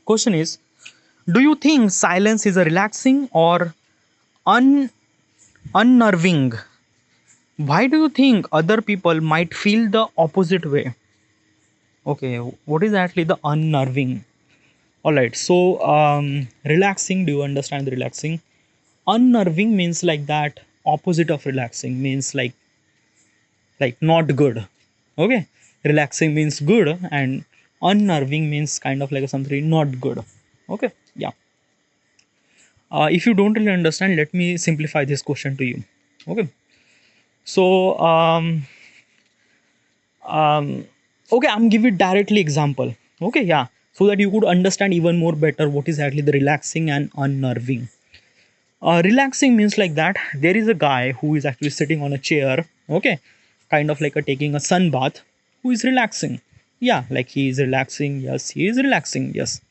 Question is, do you think silence is a relaxing or un unnerving? Why do you think other people might feel the opposite way? Okay, what is actually the unnerving? All right, so relaxing. Do you understand the relaxing? Unnerving means like that. Opposite of relaxing means like not good. Okay, relaxing means good, and unnerving means kind of like something not good. Okay, yeah. If you don't really understand, let me simplify this question to you. Okay, so okay, I'm giving directly example. Okay, yeah, so that you could understand even more better what is actually the relaxing and unnerving. Relaxing means like that there is a guy who is actually sitting on a chair, okay, kind of like a taking a sun bath, who is relaxing. Yeah, like he is relaxing. Yes, he is relaxing. Yes,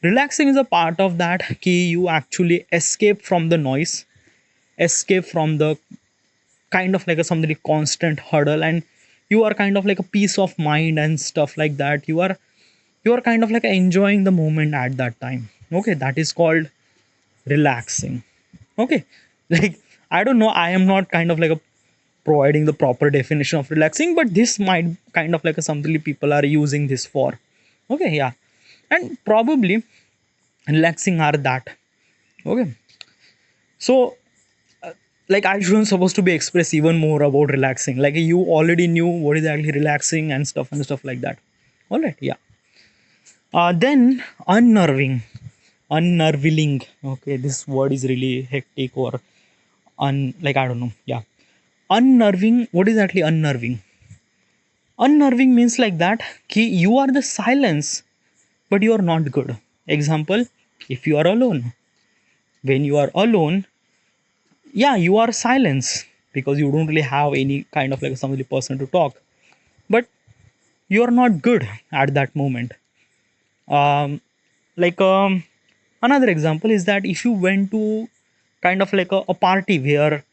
relaxing is a part of that key. You actually escape from the noise, escape from the kind of like a something constant hurdle, and you are kind of like a peace of mind and stuff like that. You are kind of like enjoying the moment at that time. Okay, that is called relaxing. Okay, like I don't know, I am not kind of like a providing the proper definition of relaxing, but this might kind of like a something people are using this for. Okay, yeah, and probably relaxing are that. Okay, so like I shouldn't supposed to be express even more about relaxing, like you already knew what is actually relaxing and stuff like that. All right, yeah. Then unnerving, unnerving. Okay, this word is really hectic or like I don't know. Yeah, unnerving. What is actually unnerving? Unnerving means like that ki you are the silence, but you are not good. Example, if you are alone, when you are alone, yeah, you are silence because you don't really have any kind of like somebody person to talk, but you are not good at that moment. Um, like another example is that if you went to kind of like a party where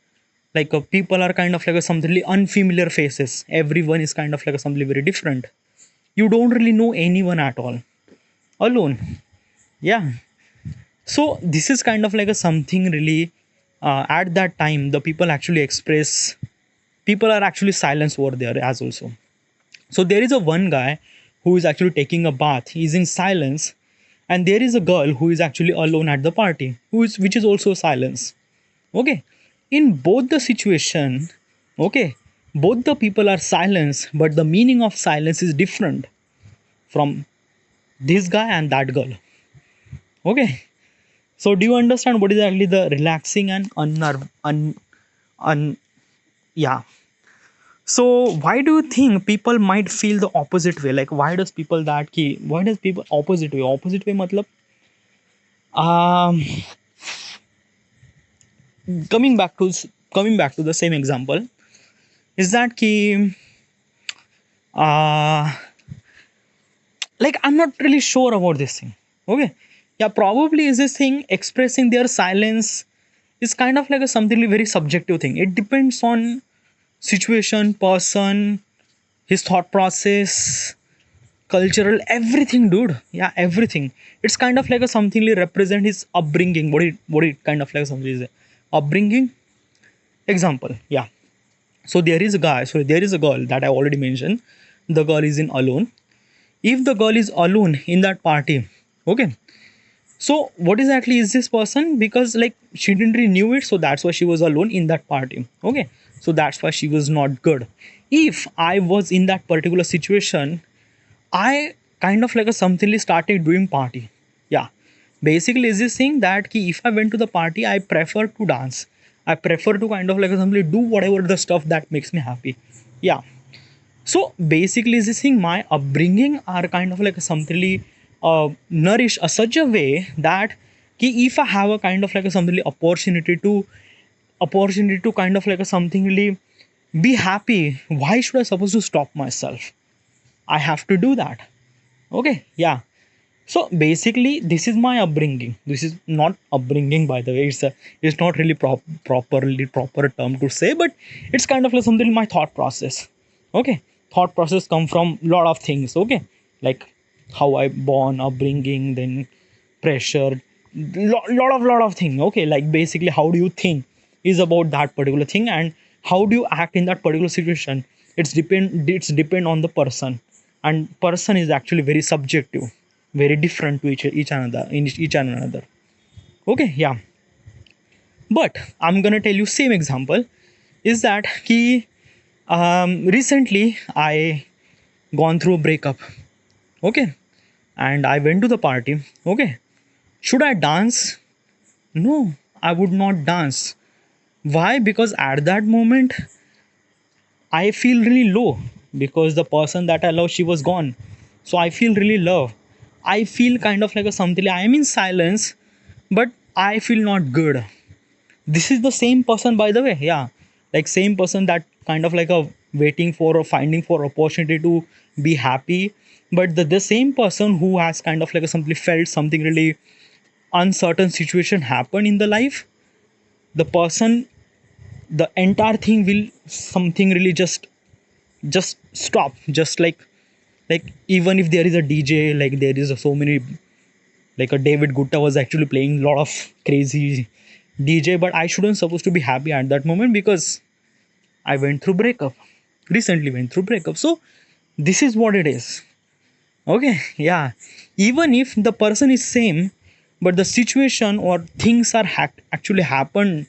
like people are kind of like a something unfamiliar faces, everyone is kind of like a something very different, you don't really know anyone at all, alone. Yeah, so this is kind of like a something really at that time the people actually express, people are actually silence over there as also. So there is a one guy who is actually taking a bath, he's in silence, and there is a girl who is actually alone at the party, who is which is also silence. Okay, in both the situation, okay, both the people are silence, but the meaning of silence is different from this guy and that girl. Okay, so do you understand what is actually the relaxing and un yeah. So why do you think people might feel the opposite way? Like why does people that key? Why does people opposite way? Opposite way, matlab um coming back to coming back to the same example is that key uh like I'm not really sure about this thing. Okay, yeah, probably is this thing expressing their silence is kind of like a something very subjective thing. It depends on situation, person, his thought process, cultural, everything, dude. Yeah, everything. It's kind of like a something really represent his upbringing. What it kind of like something is upbringing. Example, yeah. So there is a guy. So there is a girl that I already mentioned. The girl is in alone. If the girl is alone in that party, okay. So what exactly is this person? Because like she didn't really knew it, so that's why she was alone in that party. Okay, so that's why she was not good. If I was in that particular situation, I kind of like a something started doing party. Yeah. Basically is this thing that ki if I went to the party, I prefer to dance. I prefer to kind of like simply do whatever the stuff that makes me happy. Yeah. So basically is this thing my upbringing are kind of like something nourish a such a way that ki if I have a kind of like a something opportunity to kind of like a something really be happy, why should I supposed to stop myself? I have to do that. Okay, yeah. So basically, this is my upbringing. This is not upbringing, by the way. It's not really proper term to say, but it's kind of like something in my thought process. Okay, thought process come from lot of things. Okay, like how I born, upbringing, then pressure, lot of thing. Okay, like basically how do you think is about that particular thing, and how do you act in that particular situation. It's depend on the person, and person is actually very subjective, very different to each another in each and another. Okay, yeah. But I'm gonna tell you same example is that he recently I gone through a breakup. Okay, and I went to the party. Okay, should I dance? No, I would not dance. Why? Because at that moment I feel really low, because the person that I love, she was gone. So I feel really low. I feel kind of like a something. I am in silence, but I feel not good. This is the same person, by the way. Yeah, like same person that kind of like a waiting for or finding for opportunity to be happy. But the same person who has kind of like a simply felt something really uncertain situation happen in the life, the person, the entire thing will something really just stop, just like even if there is a DJ, like there is so many, like a David Gutta was actually playing a lot of crazy DJ, but I shouldn't supposed to be happy at that moment because I went through breakup, recently went through breakup. So this is what it is. Okay, yeah. Even if the person is same, but the situation or things are actually happen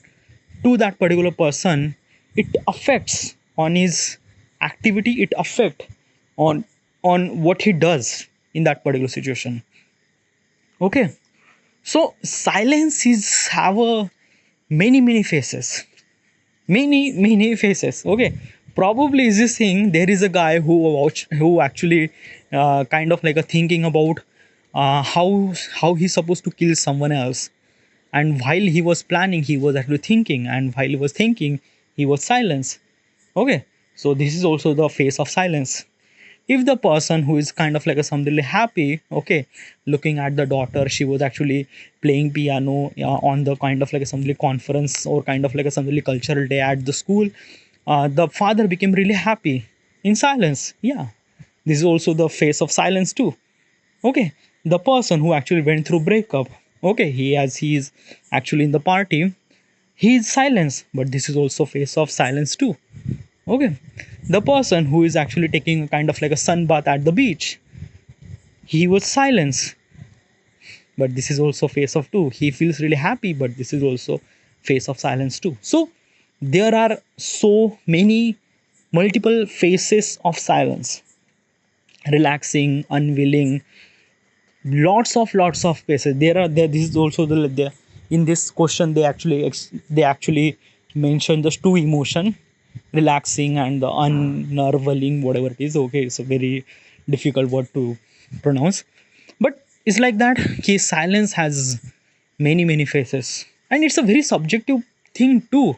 to that particular person, it affects on his activity. It affect on what he does in that particular situation. Okay, so silence is have a many faces, many faces. Okay, probably is this thing, there is a guy who actually kind of like a thinking about how he's supposed to kill someone else, and while he was planning he was actually thinking, and while he was thinking he was silence. Okay, so this is also the face of silence. If the person who is kind of like a something happy, okay, looking at the daughter, she was actually playing piano on the kind of like a something conference or kind of like a something cultural day at the school, the father became really happy in silence. Yeah, this is also the face of silence too. Okay, the person who actually went through breakup, okay, he is actually in the party, he is silence, but this is also face of silence too. Okay, the person who is actually taking a kind of like a sun bath at the beach, he was silence, but this is also face of two. He feels really happy, but this is also face of silence too. So there are so many multiple faces of silence: relaxing, unwilling, lots of faces. There this is also the in this question they actually they actually mention just two emotion: relaxing and the unnerving, whatever it is. Okay, it's a very difficult word to pronounce, but it's like that. His silence has many faces, and it's a very subjective thing too.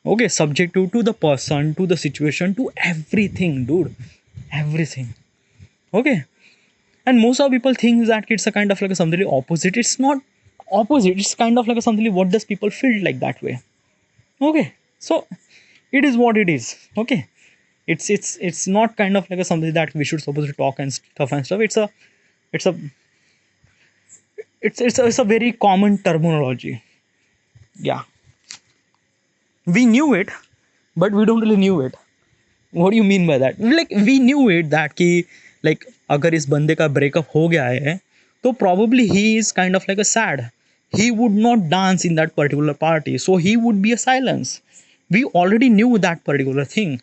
Okay, subjective to the person, to the situation, to everything, dude, everything. Okay, and most of people think that it's a kind of like a something opposite. It's not opposite, it's kind of like a something what does people feel like that way. Okay, so it is what it is. Okay, it's not kind of like a something that we should supposed to talk and stuff. It's a it's a very common terminology. Yeah, we knew it, but we don't really knew it. What do you mean by that? Like we knew it that कि like अगर इस बंदे का breakup हो गया है, तो probably he is kind of like a sad. He would not dance in that particular party, so he would be a silence. We already knew that particular thing.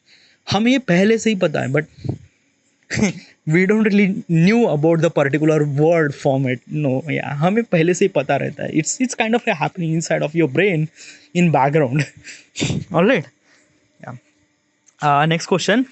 हमें ये पहले से ही पता है, but we don't really knew about the particular word format. No, yeah, हमें पहले से ही पता रहता है. It's kind of happening inside of your brain in background. All right. Yeah. Next question.